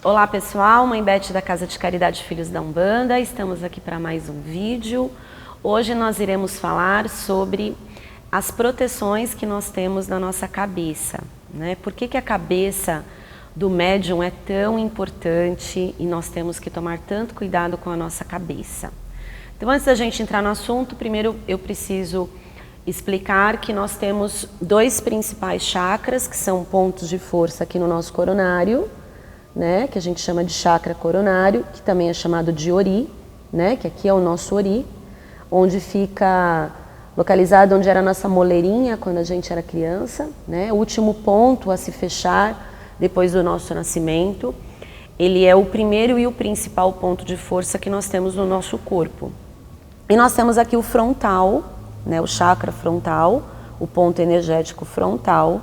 Olá pessoal, Mãe Beth da Casa de Caridade Filhos da Umbanda, estamos aqui para mais um vídeo. Hoje nós iremos falar sobre as proteções que nós temos na nossa cabeça, né? Por que a cabeça do médium é tão importante e nós temos que tomar tanto cuidado com a nossa cabeça? Então, antes da gente entrar no assunto, primeiro eu preciso explicar que nós temos dois principais chakras, que são pontos de força aqui no nosso coronário, né, que a gente chama de chakra coronário, que também é chamado de Ori, né, que aqui é o nosso Ori, onde fica localizado onde era a nossa moleirinha quando a gente era criança, né, o último ponto a se fechar depois do nosso nascimento. Ele é o primeiro e o principal ponto de força que nós temos no nosso corpo. E nós temos aqui o frontal, né, o chakra frontal, o ponto energético frontal,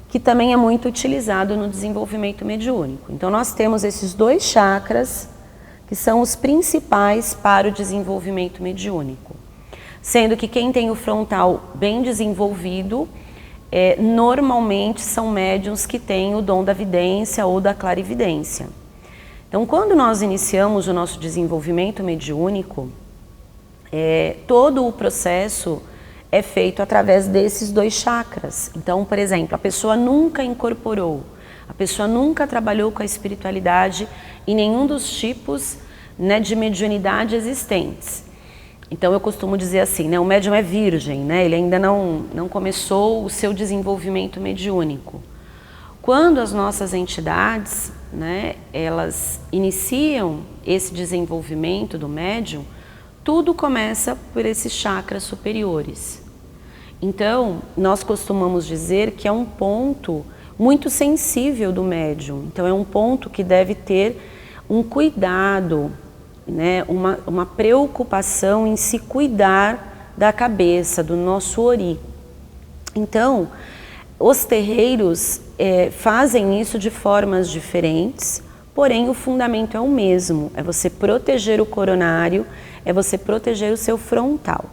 que também é muito utilizado no desenvolvimento mediúnico. Então nós temos esses dois chakras que são os principais para o desenvolvimento mediúnico. Sendo que quem tem o frontal bem desenvolvido, normalmente são médiuns que têm o dom da vidência ou da clarividência. Então quando nós iniciamos o nosso desenvolvimento mediúnico, todo o processo é feito através desses dois chakras. Então, por exemplo, a pessoa nunca incorporou, a pessoa nunca trabalhou com a espiritualidade em nenhum dos tipos, né, de mediunidade existentes. Então eu costumo dizer assim, né, o médium é virgem, né, ele ainda não começou o seu desenvolvimento mediúnico. Quando as nossas entidades, né, elas iniciam esse desenvolvimento do médium, tudo começa por esses chakras superiores. Então, nós costumamos dizer que é um ponto muito sensível do médium. Então, é um ponto que deve ter um cuidado, né, uma preocupação em se cuidar da cabeça, do nosso Ori. Então, os terreiros fazem isso de formas diferentes, porém o fundamento é o mesmo, é você proteger o coronário, é você proteger o seu frontal.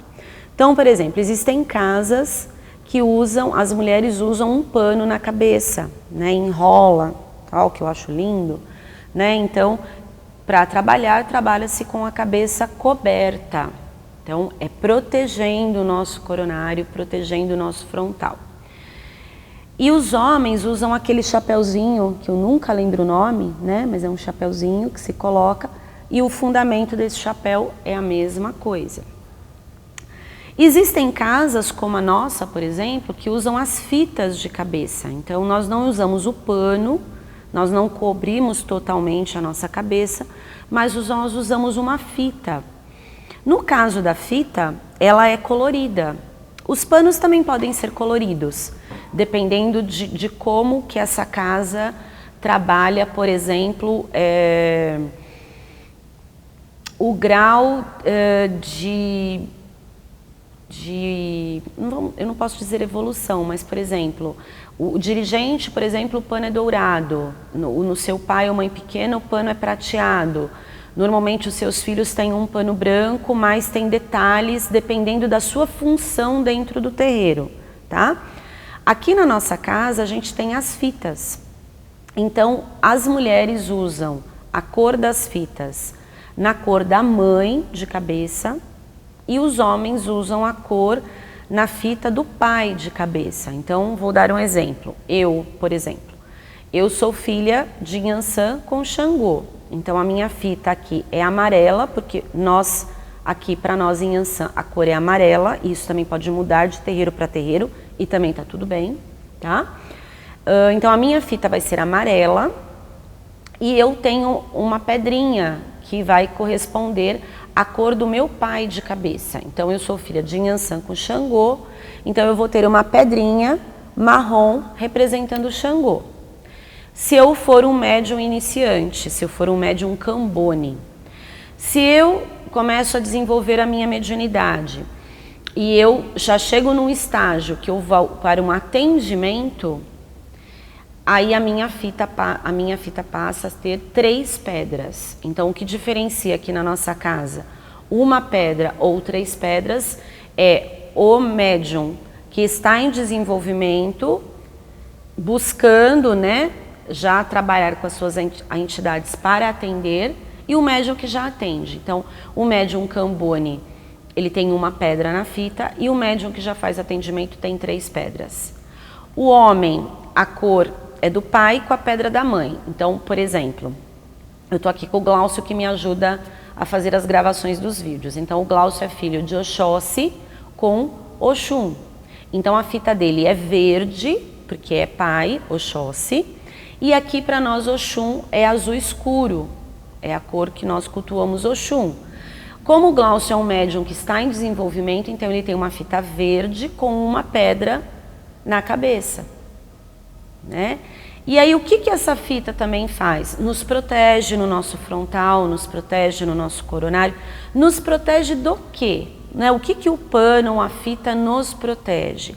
Então, por exemplo, existem casas que as mulheres usam um pano na cabeça, né, enrola, tal, que eu acho lindo, né, então, para trabalhar, trabalha-se com a cabeça coberta. Então, é protegendo o nosso coronário, protegendo o nosso frontal. E os homens usam aquele chapeuzinho, que eu nunca lembro o nome, né, mas é um chapeuzinho que se coloca, e o fundamento desse chapéu é a mesma coisa. Existem casas como a nossa, por exemplo, que usam as fitas de cabeça. Então nós não usamos o pano, nós não cobrimos totalmente a nossa cabeça, mas nós usamos uma fita. No caso da fita, ela é colorida. Os panos também podem ser coloridos, dependendo de como que essa casa trabalha, por exemplo, o grau eu não posso dizer evolução, mas, por exemplo, o dirigente, por exemplo, o pano é dourado, no seu pai ou mãe pequena o pano é prateado, normalmente os seus filhos têm um pano branco, mas tem detalhes dependendo da sua função dentro do terreiro, tá? Aqui na nossa casa a gente tem as fitas, então as mulheres usam a cor das fitas na cor da mãe de cabeça e os homens usam a cor na fita do pai de cabeça. Então, vou dar um exemplo. Eu, por exemplo, eu sou filha de Nhançã com Xangô. Então, a minha fita aqui é amarela, porque aqui para nós em Nhançã a cor é amarela. E isso também pode mudar de terreiro para terreiro e também tá tudo bem, tá? Então, a minha fita vai ser amarela e eu tenho uma pedrinha que vai corresponder à cor do meu pai de cabeça. Então eu sou filha de Nhançã com Xangô, então eu vou ter uma pedrinha marrom representando Xangô. Se eu for um médium iniciante, se eu for um médium cambone, se eu começo a desenvolver a minha mediunidade e eu já chego num estágio que eu vou para um atendimento, aí a minha fita passa a ter 3 pedras. Então, o que diferencia aqui na nossa casa uma pedra ou 3 pedras é o médium que está em desenvolvimento, buscando, né, já trabalhar com as suas entidades para atender, e o médium que já atende. Então, o médium Cambone, ele tem uma pedra na fita, e o médium que já faz atendimento tem 3 pedras. O homem, a cor é do pai com a pedra da mãe. Então, por exemplo, eu estou aqui com o Glaucio, que me ajuda a fazer as gravações dos vídeos. Então, o Glaucio é filho de Oxóssi com Oxum. Então, a fita dele é verde, porque é pai, Oxóssi. E aqui para nós Oxum é azul escuro, é a cor que nós cultuamos Oxum. Como o Glaucio é um médium que está em desenvolvimento, então ele tem uma fita verde com uma pedra na cabeça, né? E aí o que essa fita também faz? Nos protege no nosso frontal, nos protege no nosso coronário, nos protege do quê? Né? O que o pano, a fita nos protege?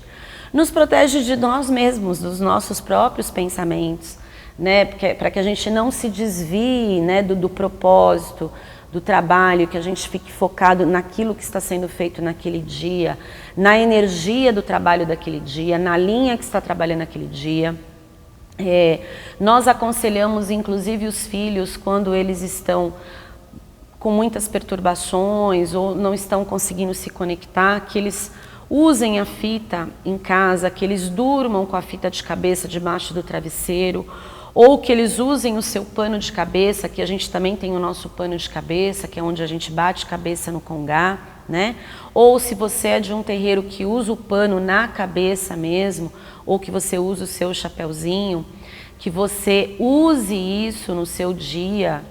Nos protege de nós mesmos, dos nossos próprios pensamentos, né? Para que a gente não se desvie, né, do propósito, do trabalho, que a gente fique focado naquilo que está sendo feito naquele dia, na energia do trabalho daquele dia, na linha que está trabalhando naquele dia. Nós aconselhamos inclusive os filhos, quando eles estão com muitas perturbações ou não estão conseguindo se conectar, que eles usem a fita em casa, que eles durmam com a fita de cabeça debaixo do travesseiro, ou que eles usem o seu pano de cabeça, que a gente também tem o nosso pano de cabeça, que é onde a gente bate cabeça no congá, né? Ou se você é de um terreiro que usa o pano na cabeça mesmo, ou que você usa o seu chapeuzinho, que você use isso no seu dia,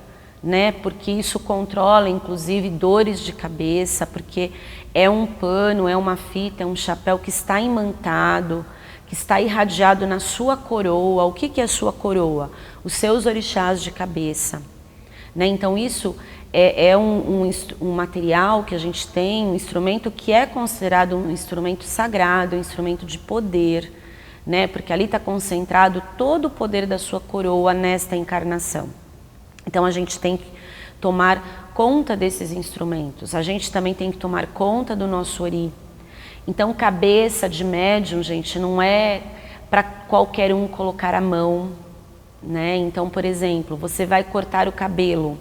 né? Porque isso controla inclusive dores de cabeça, porque é um pano, é uma fita, é um chapéu que está imantado, que está irradiado na sua coroa. O que é a sua coroa? Os seus orixás de cabeça, né? Então isso é um material que a gente tem, um instrumento que é considerado um instrumento sagrado, um instrumento de poder, né? Porque ali está concentrado todo o poder da sua coroa nesta encarnação. Então a gente tem que tomar conta desses instrumentos, a gente também tem que tomar conta do nosso ori. Então cabeça de médium, gente, não é para qualquer um colocar a mão, né? Então, por exemplo, você vai cortar o cabelo.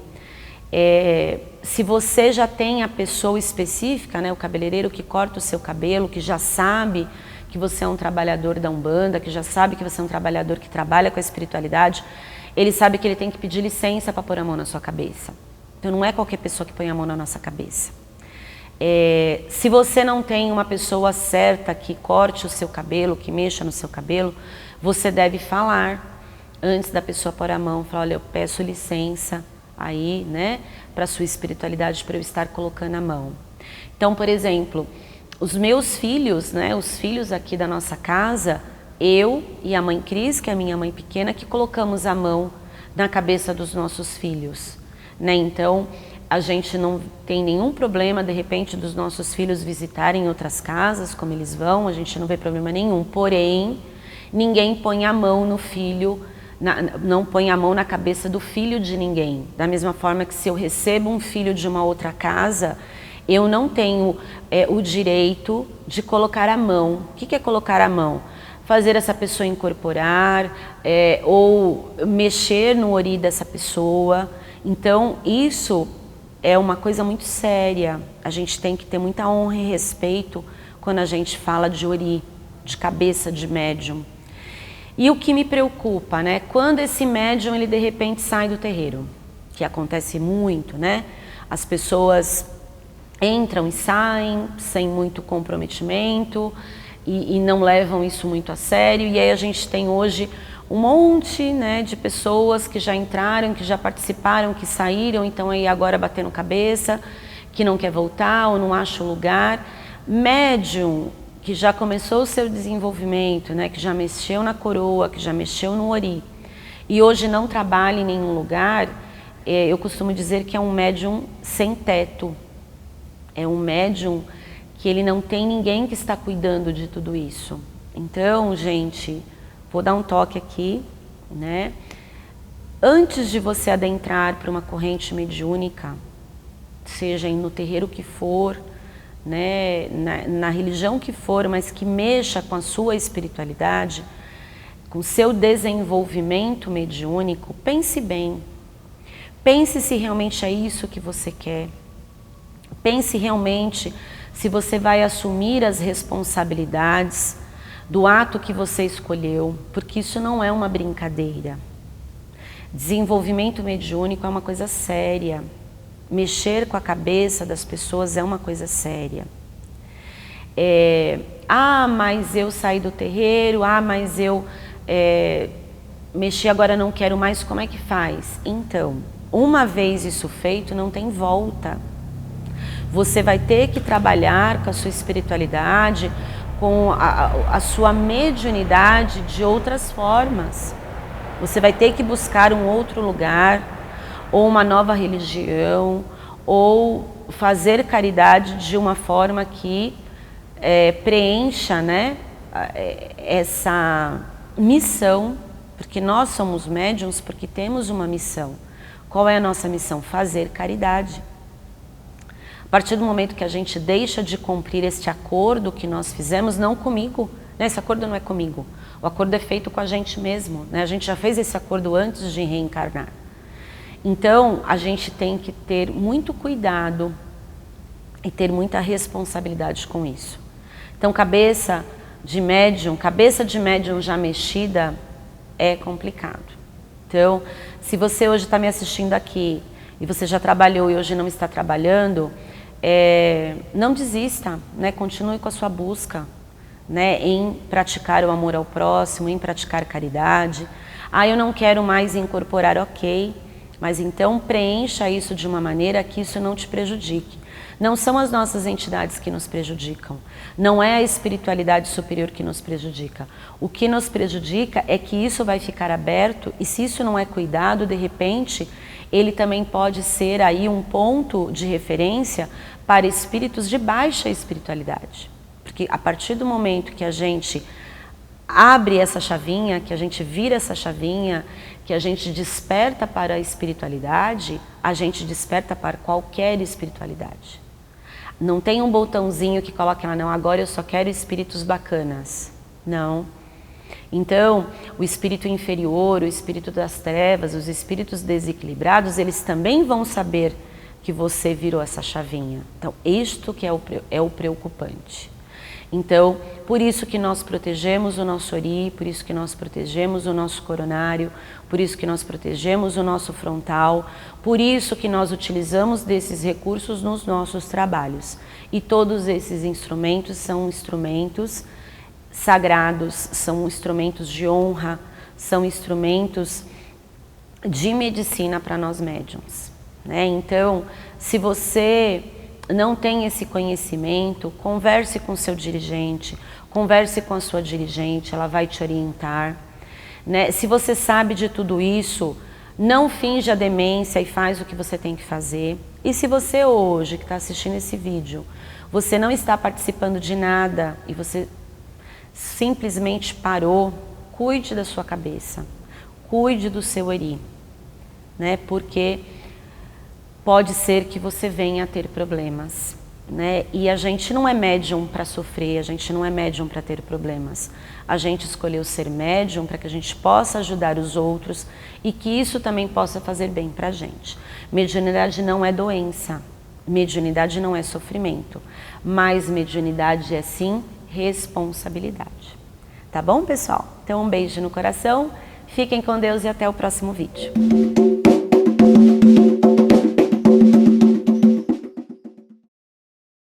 Se você já tem a pessoa específica, né, o cabeleireiro que corta o seu cabelo, que já sabe que você é um trabalhador da Umbanda, que já sabe que você é um trabalhador que trabalha com a espiritualidade, ele sabe que ele tem que pedir licença para pôr a mão na sua cabeça. Então não é qualquer pessoa que põe a mão na nossa cabeça. Se você não tem uma pessoa certa que corte o seu cabelo, que mexa no seu cabelo, você deve falar antes da pessoa pôr a mão, falar: olha, eu peço licença aí, né, para a sua espiritualidade, para eu estar colocando a mão. Então, por exemplo, os meus filhos, né, os filhos aqui da nossa casa, eu e a mãe Cris, que é a minha mãe pequena, que colocamos a mão na cabeça dos nossos filhos, né? Então, a gente não tem nenhum problema, de repente, dos nossos filhos visitarem outras casas, como eles vão, a gente não vê problema nenhum. Porém, ninguém põe a mão no filho, não põe a mão na cabeça do filho de ninguém. Da mesma forma que se eu recebo um filho de uma outra casa, eu não tenho o direito de colocar a mão. O que é colocar a mão? Fazer essa pessoa incorporar, ou mexer no ori dessa pessoa. Então, isso é uma coisa muito séria. A gente tem que ter muita honra e respeito quando a gente fala de ori, de cabeça de médium. E o que me preocupa, né? Quando esse médium, ele de repente sai do terreiro, que acontece muito, né? As pessoas entram e saem sem muito comprometimento e não levam isso muito a sério. E aí a gente tem hoje um monte, né, de pessoas que já entraram, que já participaram, que saíram, então aí agora batendo cabeça, que não quer voltar ou não acha o lugar. Médium que já começou o seu desenvolvimento, né, que já mexeu na coroa, que já mexeu no ori, e hoje não trabalha em nenhum lugar, eu costumo dizer que é um médium sem teto. É um médium que ele não tem ninguém que está cuidando de tudo isso. Então, gente, vou dar um toque aqui, né? Antes de você adentrar para uma corrente mediúnica, seja no terreiro que for, né, na religião que for, mas que mexa com a sua espiritualidade, com seu desenvolvimento mediúnico, pense bem. Pense se realmente é isso que você quer. Pense realmente se você vai assumir as responsabilidades do ato que você escolheu, porque isso não é uma brincadeira. Desenvolvimento mediúnico é uma coisa séria. Mexer com a cabeça das pessoas é uma coisa séria. Mas eu saí do terreiro, mas eu mexi, agora não quero mais, como é que faz? Então, uma vez isso feito, não tem volta. Você vai ter que trabalhar com a sua espiritualidade, com a sua mediunidade de outras formas. Você vai ter que buscar um outro lugar, ou uma nova religião, ou fazer caridade de uma forma que preencha, né, essa missão, porque nós somos médiuns porque temos uma missão. Qual é a nossa missão? Fazer caridade. A partir do momento que a gente deixa de cumprir este acordo que nós fizemos, não comigo, né? Esse acordo não é comigo, o acordo é feito com a gente mesmo, né? A gente já fez esse acordo antes de reencarnar. Então, a gente tem que ter muito cuidado e ter muita responsabilidade com isso. Então, cabeça de médium já mexida é complicado. Então, se você hoje está me assistindo aqui e você já trabalhou e hoje não está trabalhando, não desista, né? Continue com a sua busca, né? Em praticar o amor ao próximo, em praticar caridade. Eu não quero mais incorporar, ok, mas então preencha isso de uma maneira que isso não te prejudique. Não são as nossas entidades que nos prejudicam, não é a espiritualidade superior que nos prejudica. O que nos prejudica é que isso vai ficar aberto e se isso não é cuidado, de repente, ele também pode ser aí um ponto de referência para espíritos de baixa espiritualidade. Porque a partir do momento que a gente abre essa chavinha, que a gente vira essa chavinha, que a gente desperta para a espiritualidade, a gente desperta para qualquer espiritualidade. Não tem um botãozinho que coloca lá, não, agora eu só quero espíritos bacanas. Não. Então, o espírito inferior, o espírito das trevas, os espíritos desequilibrados, eles também vão saber que você virou essa chavinha. Então, isto que é o preocupante. Então, por isso que nós protegemos o nosso ori, por isso que nós protegemos o nosso coronário, por isso que nós protegemos o nosso frontal, por isso que nós utilizamos desses recursos nos nossos trabalhos. E todos esses instrumentos são instrumentos sagrados, são instrumentos de honra, são instrumentos de medicina para nós médiuns, né? Então, se você não tem esse conhecimento, converse com o seu dirigente, converse com a sua dirigente, ela vai te orientar, né? Se você sabe de tudo isso, não finja a demência e faz o que você tem que fazer. E se você hoje, que está assistindo esse vídeo, você não está participando de nada e você simplesmente parou, cuide da sua cabeça, cuide do seu ori, né? Porque pode ser que você venha a ter problemas, né? E a gente não é médium para sofrer, a gente não é médium para ter problemas. A gente escolheu ser médium para que a gente possa ajudar os outros e que isso também possa fazer bem para a gente. Mediunidade não é doença, mediunidade não é sofrimento, mas mediunidade é sim responsabilidade. Tá bom, pessoal? Então um beijo no coração, fiquem com Deus e até o próximo vídeo.